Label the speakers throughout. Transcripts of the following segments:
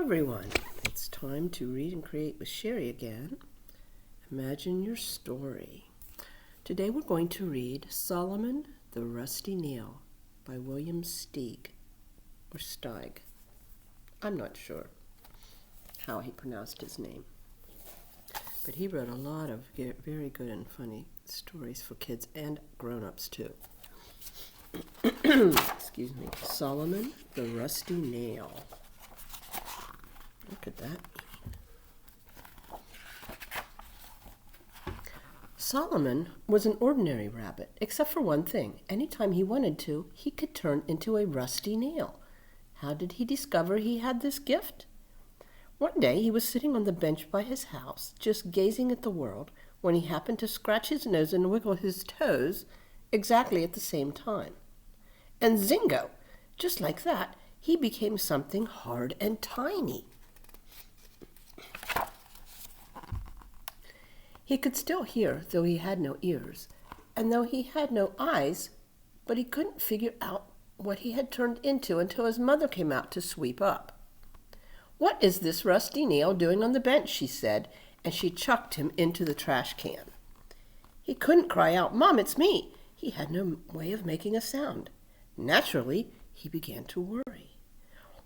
Speaker 1: everyone. It's time to read and create with Sherri again. Imagine your story. Today we're going to read Solomon the Rusty Nail by William Steig, or Steig. I'm not sure how he pronounced his name, but he wrote a lot of very good and funny stories for kids and grown-ups too. Excuse me. Solomon the Rusty Nail. What could that mean? Solomon was an ordinary rabbit, except for one thing. Anytime he wanted to, he could turn into a rusty nail. How did he discover he had this gift? One day he was sitting on the bench by his house, just gazing at the world, when he happened to scratch his nose and wiggle his toes exactly at the same time. And zingo! Just like that, he became something hard and tiny. He could still hear, though he had no ears, and though he had no eyes, but he couldn't figure out what he had turned into until his mother came out to sweep up. "What is this rusty nail doing on the bench?" she said, and she chucked him into the trash can. He couldn't cry out, "Mom, it's me!" He had no way of making a sound. Naturally, he began to worry.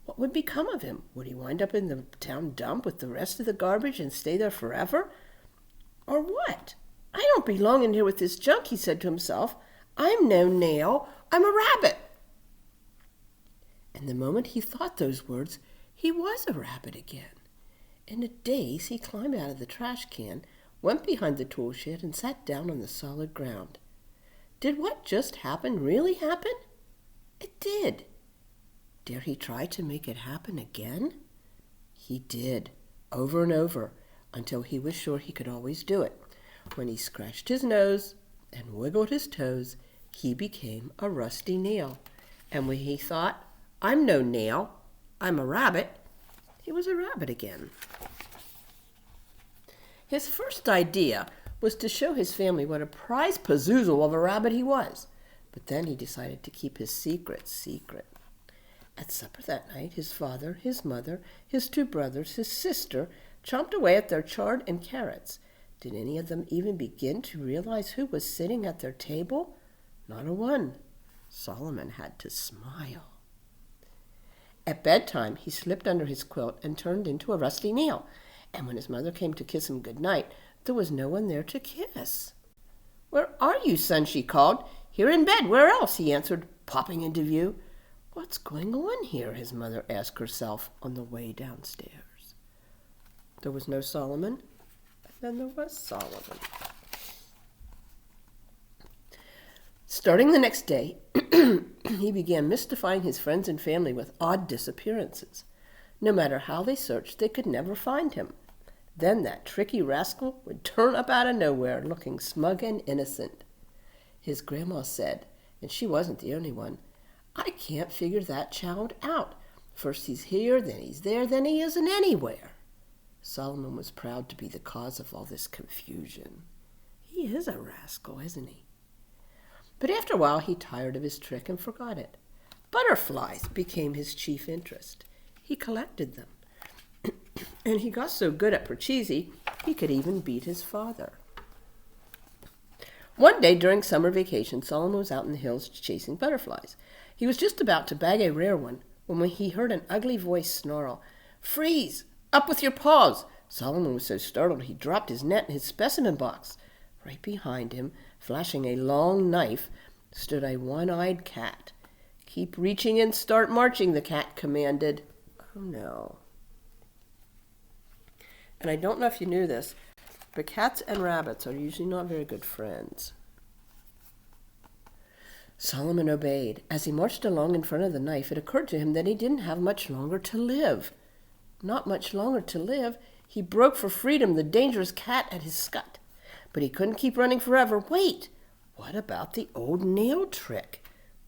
Speaker 1: What would become of him? Would he wind up in the town dump with the rest of the garbage and stay there forever? Or what? "I don't belong in here with this junk," he said to himself. "I'm no nail. I'm a rabbit." And the moment he thought those words, he was a rabbit again. In a daze, he climbed out of the trash can, went behind the tool shed, and sat down on the solid ground. Did what just happened really happen? It did. Dare he try to make it happen again? He did, over and over, until he was sure he could always do it. When he scratched his nose and wiggled his toes, he became a rusty nail. And when he thought, "I'm no nail, I'm a rabbit," he was a rabbit again. His first idea was to show his family what a prize pazoozle of a rabbit he was. But then he decided to keep his secret secret. At supper that night, his father, his mother, his two brothers, his sister, chomped away at their chard and carrots. Did any of them even begin to realize who was sitting at their table? Not a one. Solomon had to smile. At bedtime, he slipped under his quilt and turned into a rusty nail. And when his mother came to kiss him good night, there was no one there to kiss. "Where are you, son?" she called. "Here in bed. Where else?" he answered, popping into view. "What's going on here?" his mother asked herself on the way downstairs. There was no Solomon, and then there was Solomon. Starting the next day, he began mystifying his friends and family with odd disappearances. No matter how they searched, they could never find him. Then that tricky rascal would turn up out of nowhere, looking smug and innocent. His grandma said, and she wasn't the only one, "I can't figure that child out. First he's here, then he's there, then he isn't anywhere." Solomon was proud to be the cause of all this confusion. He is a rascal, isn't he? But after a while, he tired of his trick and forgot it. Butterflies became his chief interest. He collected them. And he got so good at Purchese, he could even beat his father. One day during summer vacation, Solomon was out in the hills chasing butterflies. He was just about to bag a rare one when he heard an ugly voice snarl, "Freeze! Up with your paws!" Solomon was so startled he dropped his net and his specimen box. Right behind him, flashing a long knife, stood a one-eyed cat. "Keep reaching and start marching," the cat commanded. Oh no. And I don't know if you knew this, but cats and rabbits are usually not very good friends. Solomon obeyed. As he marched along in front of the knife, it occurred to him that he didn't have much longer to live. Not much longer to live. He broke for freedom, the dangerous cat at his scut. But he couldn't keep running forever. Wait! What about the old nail trick?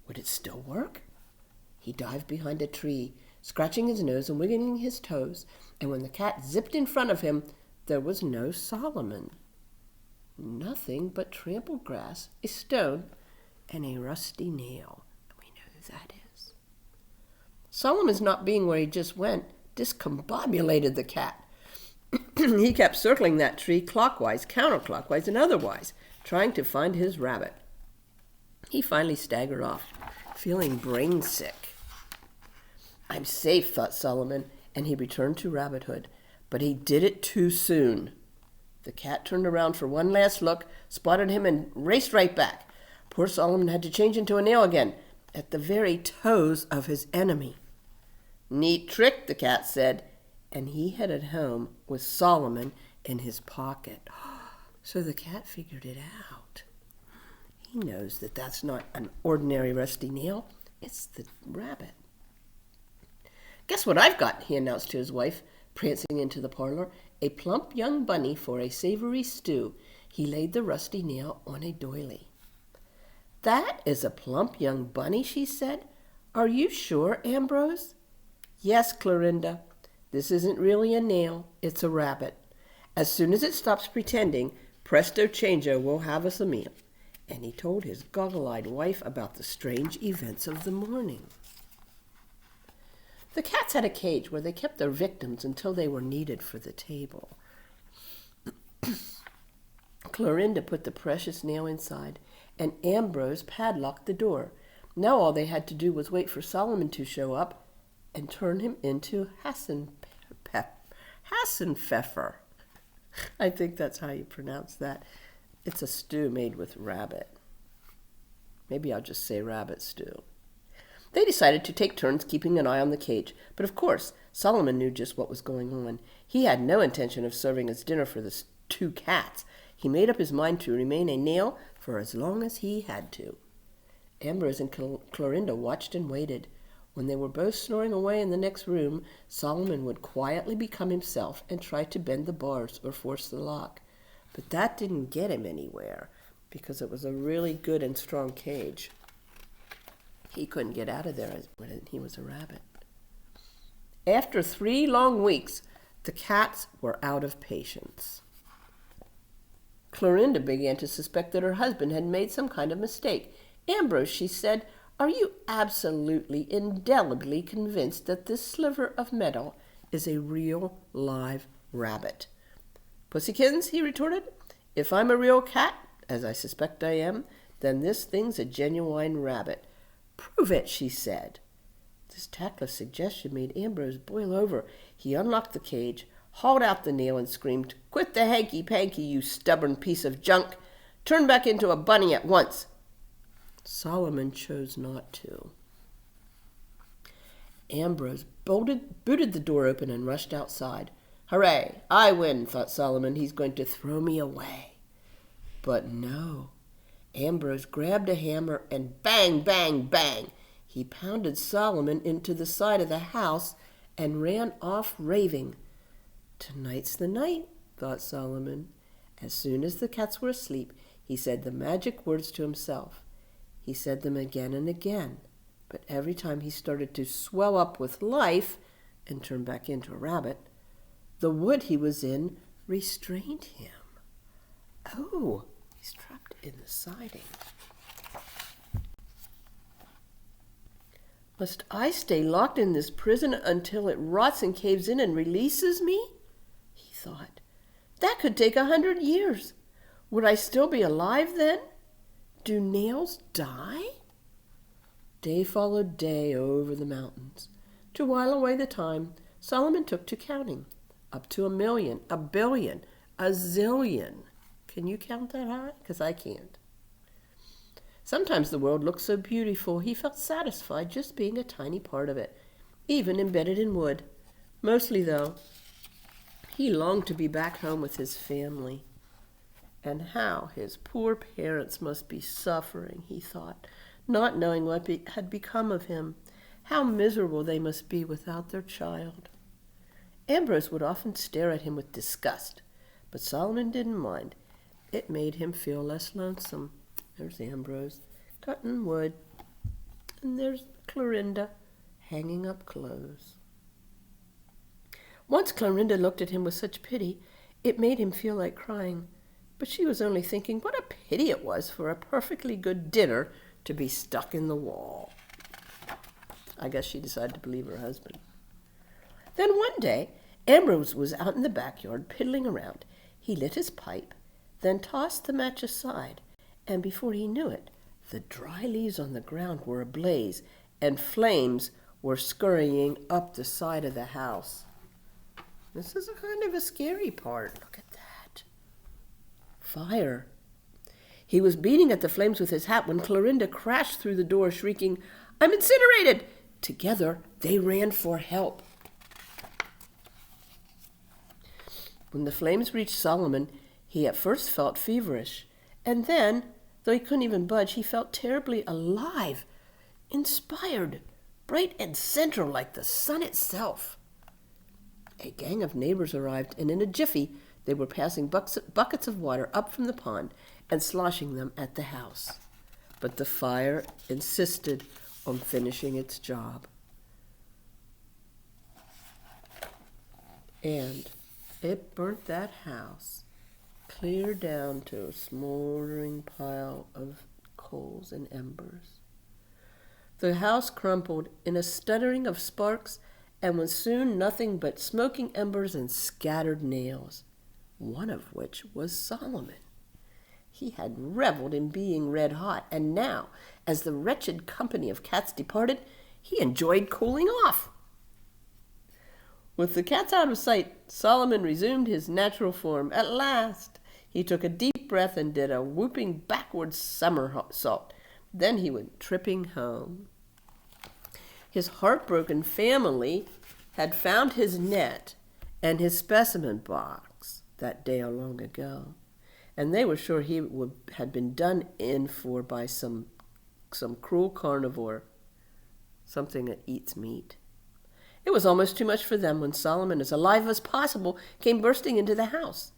Speaker 1: Would it still work? He dived behind a tree, scratching his nose and wiggling his toes, and when the cat zipped in front of him, there was no Solomon. Nothing but trampled grass, a stone, and a rusty nail. We know who that is. Solomon's not being where he just went, discombobulated the cat. He kept circling that tree clockwise, counterclockwise, and otherwise, trying to find his rabbit. He finally staggered off, feeling brain sick. I'm safe, thought Solomon, and he returned to rabbithood. But he did it too soon. The cat turned around for one last look, spotted him, and raced right back. Poor Solomon had to change into a nail again, at the very toes of his enemy. Neat trick, the cat said, and he headed home with Solomon in his pocket. So the cat figured it out. He knows that that's not an ordinary rusty nail. It's the rabbit. Guess what I've got, he announced to his wife, prancing into the parlor. A plump young bunny for a savory stew. He laid the rusty nail on a doily. That is a plump young bunny, she said. Are you sure, Ambrose? Yes, Clorinda. This isn't really a nail. It's a rabbit. As soon as it stops pretending, presto changeo, we'll have us a meal. And he told his goggle-eyed wife about the strange events of the morning. The cats had a cage where they kept their victims until they were needed for the table. Clorinda put the precious nail inside, and Ambrose padlocked the door. Now all they had to do was wait for Solomon to show up and turn him into Hassenpfeffer. I think that's how you pronounce that. It's a stew made with rabbit. Maybe I'll just say rabbit stew. They decided to take turns keeping an eye on the cage, but of course, Solomon knew just what was going on. He had no intention of serving as dinner for the two cats. He made up his mind to remain a nail for as long as he had to. Ambrose and Clorinda watched and waited. When they were both snoring away in the next room, Solomon would quietly become himself and try to bend the bars or force the lock. But that didn't get him anywhere, because it was a really good and strong cage. He couldn't get out of there when he was a rabbit. After 3 long weeks, the cats were out of patience. Clorinda began to suspect that her husband had made some kind of mistake. Ambrose, she said, are you absolutely, indelibly convinced that this sliver of metal is a real, live rabbit? Pussykins, he retorted, if I'm a real cat, as I suspect I am, then this thing's a genuine rabbit. Prove it, she said. This tactless suggestion made Ambrose boil over. He unlocked the cage, hauled out the nail, and screamed, Quit the hanky-panky, you stubborn piece of junk. Turn back into a bunny at once. Solomon chose not to. Ambrose booted the door open and rushed outside. Hooray, I win, thought Solomon. He's going to throw me away. But no. Ambrose grabbed a hammer and bang, bang, bang. He pounded Solomon into the side of the house and ran off raving. Tonight's the night, thought Solomon. As soon as the cats were asleep, he said the magic words to himself. He said them again and again, but every time he started to swell up with life and turn back into a rabbit, the wood he was in restrained him. Oh, he's trapped in the siding. Must I stay locked in this prison until it rots and caves in and releases me? He thought. That could take 100 years. Would I still be alive then? Do nails die? Day followed day over the mountains. To while away the time, Solomon took to counting. Up to 1,000,000, 1,000,000,000, 1,000,000,000. Can you count that high? Because I can't. Sometimes the world looked so beautiful, he felt satisfied just being a tiny part of it, even embedded in wood. Mostly, though, he longed to be back home with his family. And how his poor parents must be suffering, he thought, not knowing what had become of him. How miserable they must be without their child. Ambrose would often stare at him with disgust, but Solomon didn't mind. It made him feel less lonesome. There's Ambrose, cutting wood, and there's Clorinda, hanging up clothes. Once Clorinda looked at him with such pity, it made him feel like crying, but she was only thinking what a pity it was for a perfectly good dinner to be stuck in the wall. I guess she decided to believe her husband. Then one day, Ambrose was out in the backyard piddling around. He lit his pipe, then tossed the match aside, and before he knew it, the dry leaves on the ground were ablaze, and flames were scurrying up the side of the house. This is a kind of a scary part. Look at that. Fire. He was beating at the flames with his hat when Clorinda crashed through the door, shrieking, "I'm incinerated!" Together, they ran for help. When the flames reached Solomon, he at first felt feverish, and then, though he couldn't even budge, he felt terribly alive, inspired, bright and central like the sun itself. A gang of neighbors arrived, and in a jiffy they were passing buckets of water up from the pond and sloshing them at the house. But the fire insisted on finishing its job. And it burnt that house clear down to a smoldering pile of coals and embers. The house crumpled in a stuttering of sparks and was soon nothing but smoking embers and scattered nails, one of which was Solomon. He had reveled in being red hot, and now, as the wretched company of cats departed, he enjoyed cooling off. With the cats out of sight, Solomon resumed his natural form. At last, he took a deep breath and did a whooping backward somersault. Then he went tripping home. His heartbroken family had found his net and his specimen box that day long ago, and they were sure he had been done in for by some cruel carnivore, something that eats meat. It was almost too much for them when Solomon, as alive as possible, came bursting into the house.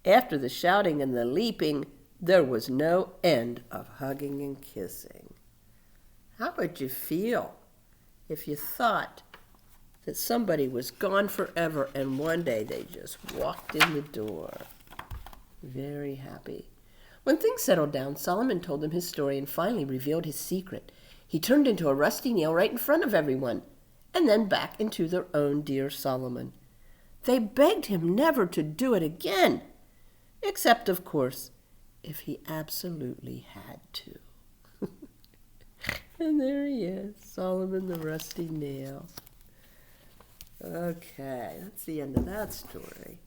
Speaker 1: After the shouting and the leaping, there was no end of hugging and kissing. How would you feel if you thought that somebody was gone forever and one day they just walked in the door? Very happy. When things settled down, Solomon told them his story and finally revealed his secret. He turned into a rusty nail right in front of everyone, and then back into their own dear Solomon. They begged him never to do it again, except, of course, if he absolutely had to. And there he is, Solomon the rusty nail. Okay, that's the end of that story.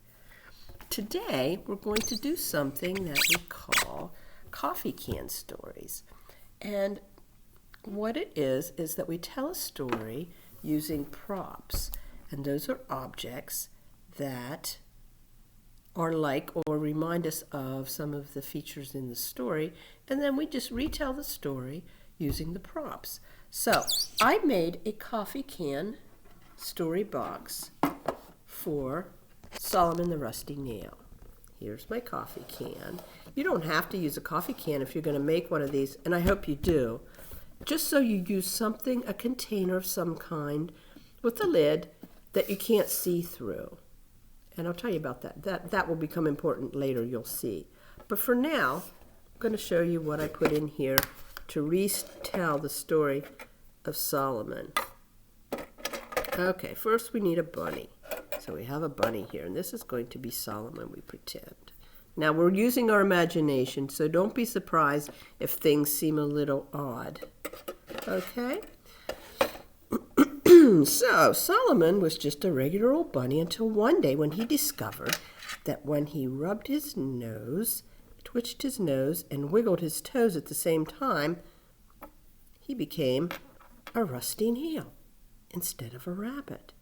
Speaker 1: Today, we're going to do something that we call coffee can stories. And what it is that we tell a story using props. And those are objects that are like or remind us of some of the features in the story. And then we just retell the story using the props. So I made a coffee can story box for Solomon the Rusty Nail. Here's my coffee can. You don't have to use a coffee can if you're going to make one of these, and I hope you do. Just so you use something, a container of some kind, with a lid that you can't see through. And I'll tell you about that. That will become important later, you'll see. But for now, I'm going to show you what I put in here to retell the story of Solomon. Okay, first we need a bunny. So we have a bunny here, and this is going to be Solomon, we pretend. Now we're using our imagination, so don't be surprised if things seem a little odd. Okay? So Solomon was just a regular old bunny until one day when he discovered that when he rubbed his nose, twitched his nose, and wiggled his toes at the same time, he became a rusty nail instead of a rabbit.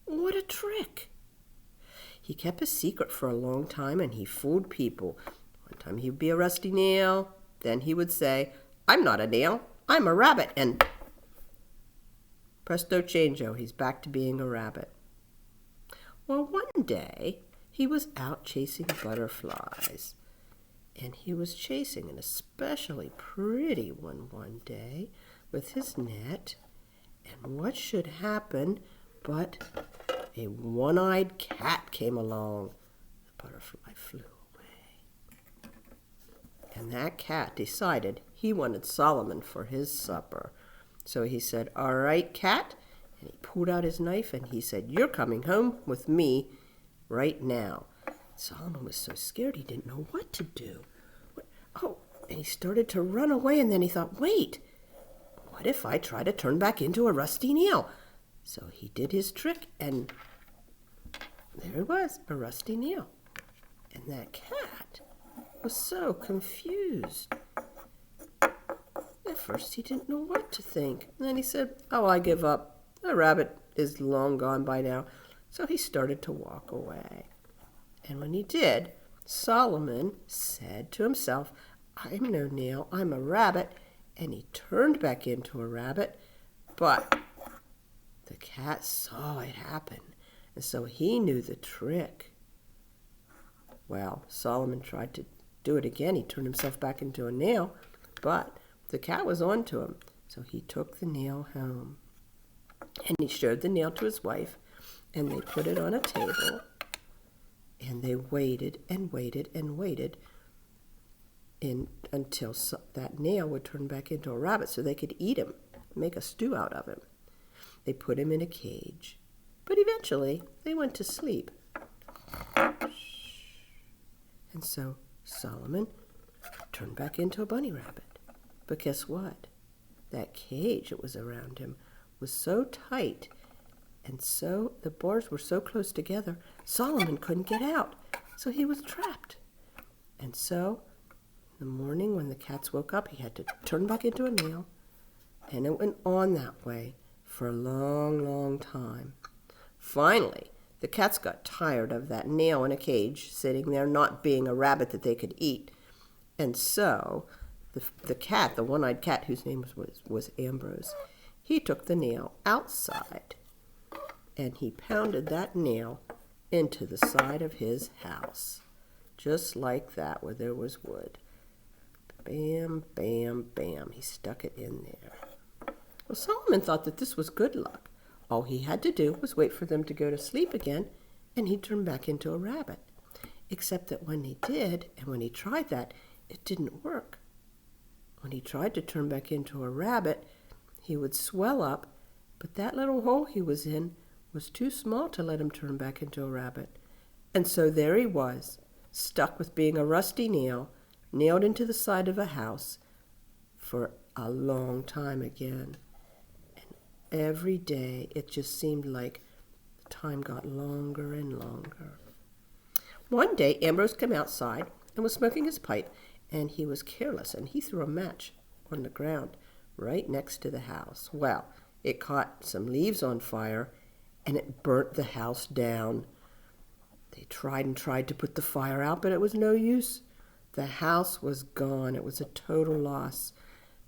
Speaker 1: What a trick! He kept a secret for a long time, and he fooled people. One time he would be a rusty nail, then he would say, "I'm not a nail, I'm a rabbit," and presto changeo, he's back to being a rabbit. Well, one day he was out chasing butterflies, and he was chasing an especially pretty one day with his net, and what should happen but a one-eyed cat came along. The butterfly flew away. And that cat decided he wanted Solomon for his supper. So he said, "All right, cat, And he pulled out his knife and he said, "You're coming home with me right now." Solomon was so scared he didn't know what to do. And he started to run away, and then he thought, wait, what if I try to turn back into a rusty nail? So he did his trick, and there he was, a rusty nail. And that cat was so confused. At first he didn't know what to think. And then he said, "Oh, I give up. The rabbit is long gone by now." So he started to walk away. And when he did, Solomon said to himself, "I'm no nail, I'm a rabbit." And he turned back into a rabbit, but the cat saw it happen, and so he knew the trick. Well, Solomon tried to do it again. He turned himself back into a nail, but the cat was on to him, so he took the nail home. And he showed the nail to his wife, and they put it on a table, and they waited and waited and waited until that nail would turn back into a rabbit so they could eat him, make a stew out of him. They put him in a cage, but eventually they went to sleep. And so Solomon turned back into a bunny rabbit. But guess what? That cage that was around him was so tight, and so the bars were so close together, Solomon couldn't get out, so he was trapped. And so in the morning when the cats woke up, he had to turn back into a nail, and it went on that way for a long, long time. Finally, the cats got tired of that nail in a cage sitting there not being a rabbit that they could eat. And so the cat, the one-eyed cat whose name was Ambrose, he took the nail outside and he pounded that nail into the side of his house, just like that, where there was wood. Bam, bam, bam. He stuck it in there. Well, Solomon thought that this was good luck. All he had to do was wait for them to go to sleep again, and he'd turn back into a rabbit. Except that when he did, and when he tried that, it didn't work. When he tried to turn back into a rabbit, he would swell up, but that little hole he was in was too small to let him turn back into a rabbit. And so there he was, stuck with being a rusty nail, nailed into the side of a house for a long time again. And every day it just seemed like the time got longer and longer. One day Ambrose came outside and was smoking his pipe, and he was careless, and he threw a match on the ground right next to the house. Well, it caught some leaves on fire, and it burnt the house down. They tried and tried to put the fire out, but it was no use. The house was gone. It was a total loss.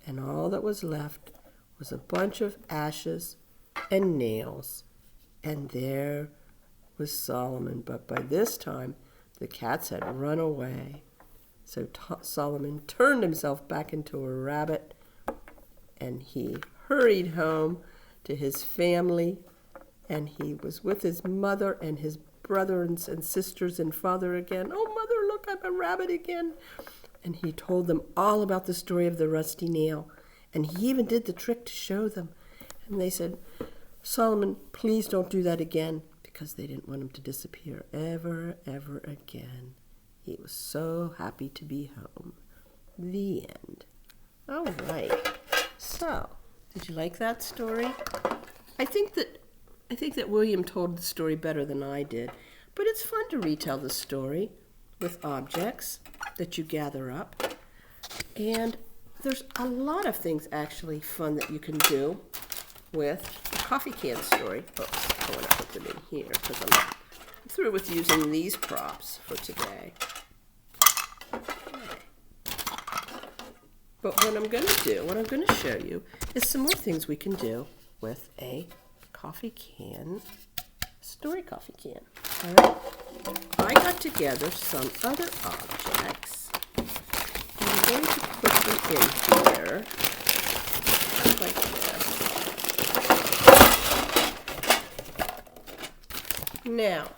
Speaker 1: And all that was left was a bunch of ashes and nails. And there was Solomon. But by this time, the cats had run away. So Solomon turned himself back into a rabbit, and he hurried home to his family, and he was with his mother and his brothers and sisters and father again. "Oh, Mother, look, I'm a rabbit again." And he told them all about the story of the rusty nail, and he even did the trick to show them. And they said, "Solomon, please don't do that again," because they didn't want him to disappear ever, ever again. He was so happy to be home. The end. All right. So, did you like that story? I think that William told the story better than I did, but it's fun to retell the story with objects that you gather up. And there's a lot of things actually fun that you can do with a coffee can story. Oops, I want to put them in here because I'm through with using these props for today. But what I'm going to show you is some more things we can do with a coffee can, story coffee can. All right. I got together some other objects, and I'm going to put them in here, just like this. Now,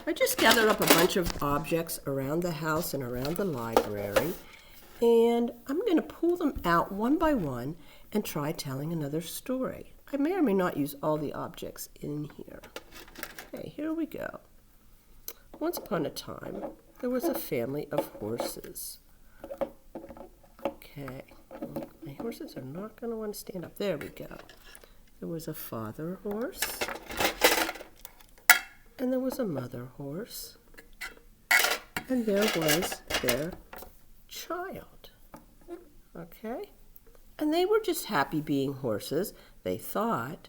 Speaker 1: I just gathered up a bunch of objects around the house and around the library, and I'm going to pull them out one by one and try telling another story. I may or may not use all the objects in here. Okay, here we go. Once upon a time, there was a family of horses. Okay, my horses are not going to want to stand up. There we go. There was a father horse, and there was a mother horse, and there was their child. Okay? And they were just happy being horses, they thought.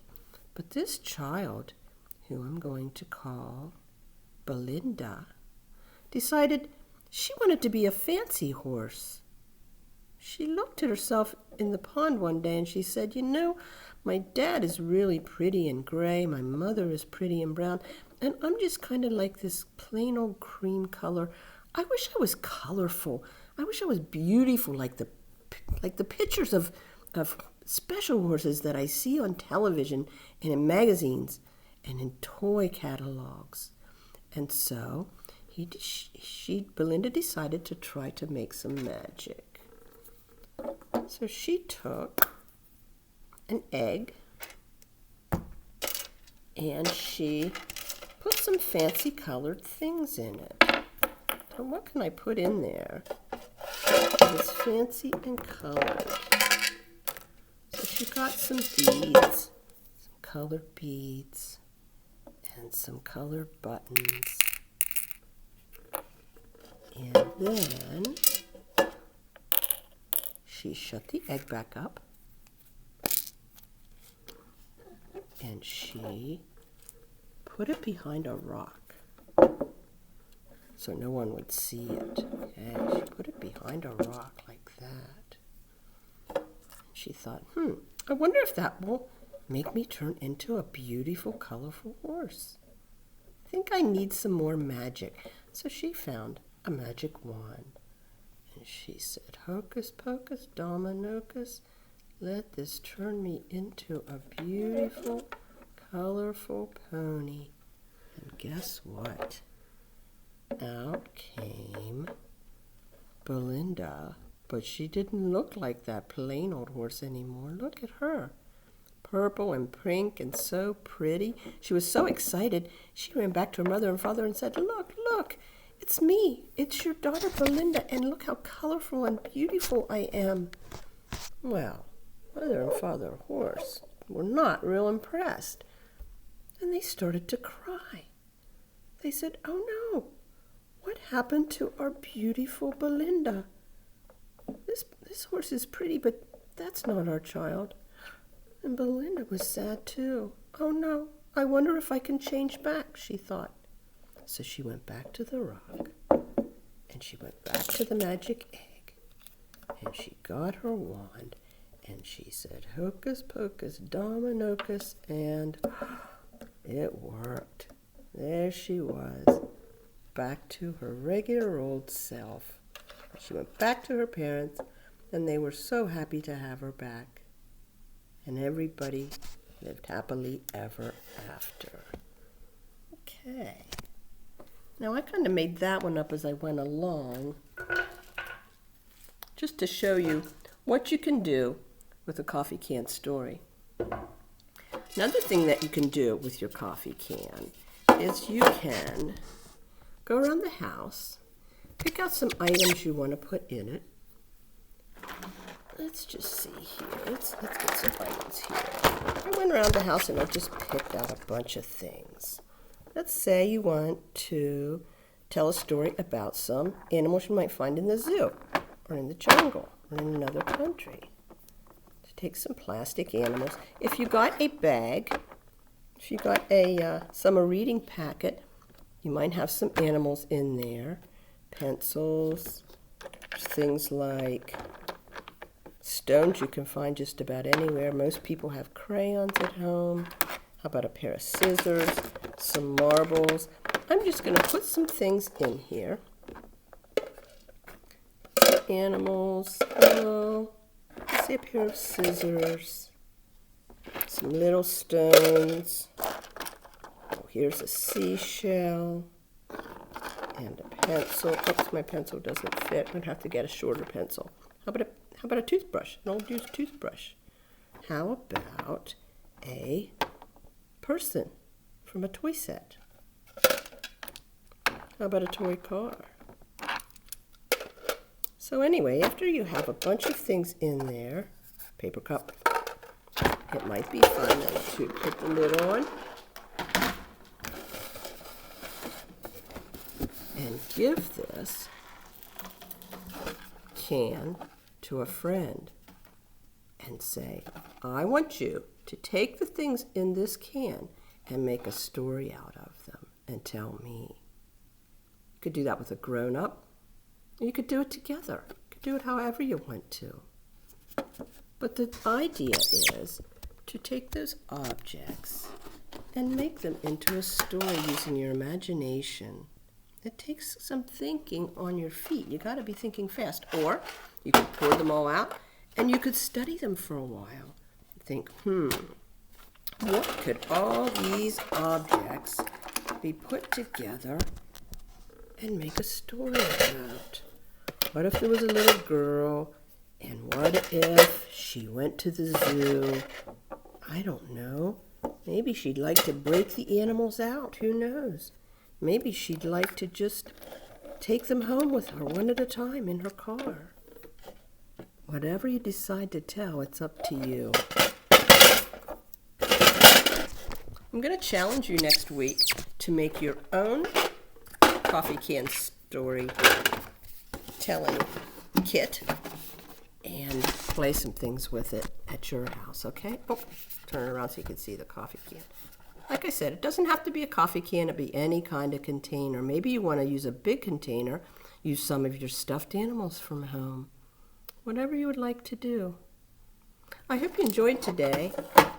Speaker 1: But this child, who I'm going to call Belinda, decided she wanted to be a fancy horse. She looked at herself in the pond one day and she said, you know, my dad is really pretty and gray, my mother is pretty and brown, and I'm just kind of like this plain old cream color. I wish I was colorful. I wish I was beautiful like the pictures of special horses that I see on television and in magazines and in toy catalogs. And so Belinda decided to try to make some magic. So she took an egg and she put some fancy colored things in it. So what can I put in there that is fancy and colored? So she got some beads, some colored beads, and some colored buttons. And then she shut the egg back up and she put it behind a rock so no one would see it. Okay, she put it behind a rock like that. She thought, I wonder if that will make me turn into a beautiful, colorful horse. I think I need some more magic. So she found a magic wand. And she said, hocus pocus, dominocus, let this turn me into a beautiful, colorful pony. And guess what? Out came Belinda, but she didn't look like that plain old horse anymore. Look at her. Purple and pink and so pretty. She was so excited, she ran back to her mother and father and said, look, look, it's me. It's your daughter Belinda, and look how colorful and beautiful I am. Well, mother and father horse were not real impressed, and they started to cry. They said, oh no, what happened to our beautiful Belinda? This horse is pretty, but that's not our child. And Belinda was sad too. Oh no, I wonder if I can change back, she thought. So she went back to the rock, and she went back to the magic egg, and she got her wand, and she said, hocus pocus, dominocus, and it worked. There she was, back to her regular old self. She went back to her parents, and they were so happy to have her back. And everybody lived happily ever after. Okay. Now I kind of made that one up as I went along, just to show you what you can do with a coffee can story. Another thing that you can do with your coffee can is you can go around the house, pick out some items you want to put in it. Let's just see here. Let's get some items here. I went around the house and I just picked out a bunch of things. Let's say you want to tell a story about some animals you might find in the zoo or in the jungle or in another country. So take some plastic animals. If you got a bag, if you got a summer reading packet, you might have some animals in there. Pencils, things like stones you can find just about anywhere. Most people have crayons at home. How about a pair of scissors, some marbles? I'm just going to put some things in here. Animals. Oh, let's see, a pair of scissors. Some little stones. Oh, here's a seashell. And a pencil. Oops, my pencil doesn't fit. I'm going to have to get a shorter pencil. How about a toothbrush? An old used toothbrush. How about a person from a toy set. How about a toy car? So anyway, after you have a bunch of things in there, paper cup, it might be fun to put the lid on and give this can to a friend and say, I want you to take the things in this can and make a story out of them and tell me. You could do that with a grown-up. You could do it together. You could do it however you want to. But the idea is to take those objects and make them into a story using your imagination. It takes some thinking on your feet. You got to be thinking fast. Or you could pour them all out and you could study them for a while. Think, what could all these objects be put together and make a story about? What if there was a little girl, and what if she went to the zoo? I don't know. Maybe she'd like to break the animals out. Who knows? Maybe she'd like to just take them home with her one at a time in her car. Whatever you decide to tell, it's up to you. I'm going to challenge you next week to make your own coffee can story telling kit and play some things with it at your house, okay? Oh, turn it around so you can see the coffee can. Like I said, it doesn't have to be a coffee can. It be any kind of container. Maybe you want to use a big container. Use some of your stuffed animals from home. Whatever you would like to do. I hope you enjoyed today.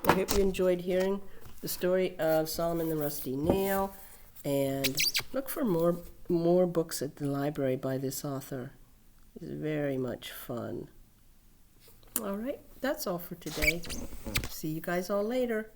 Speaker 1: I hope you enjoyed hearing the story of Solomon the Rusty Nail. And look for more books at the library by this author. It's very much fun. All right, that's all for today. See you guys all later.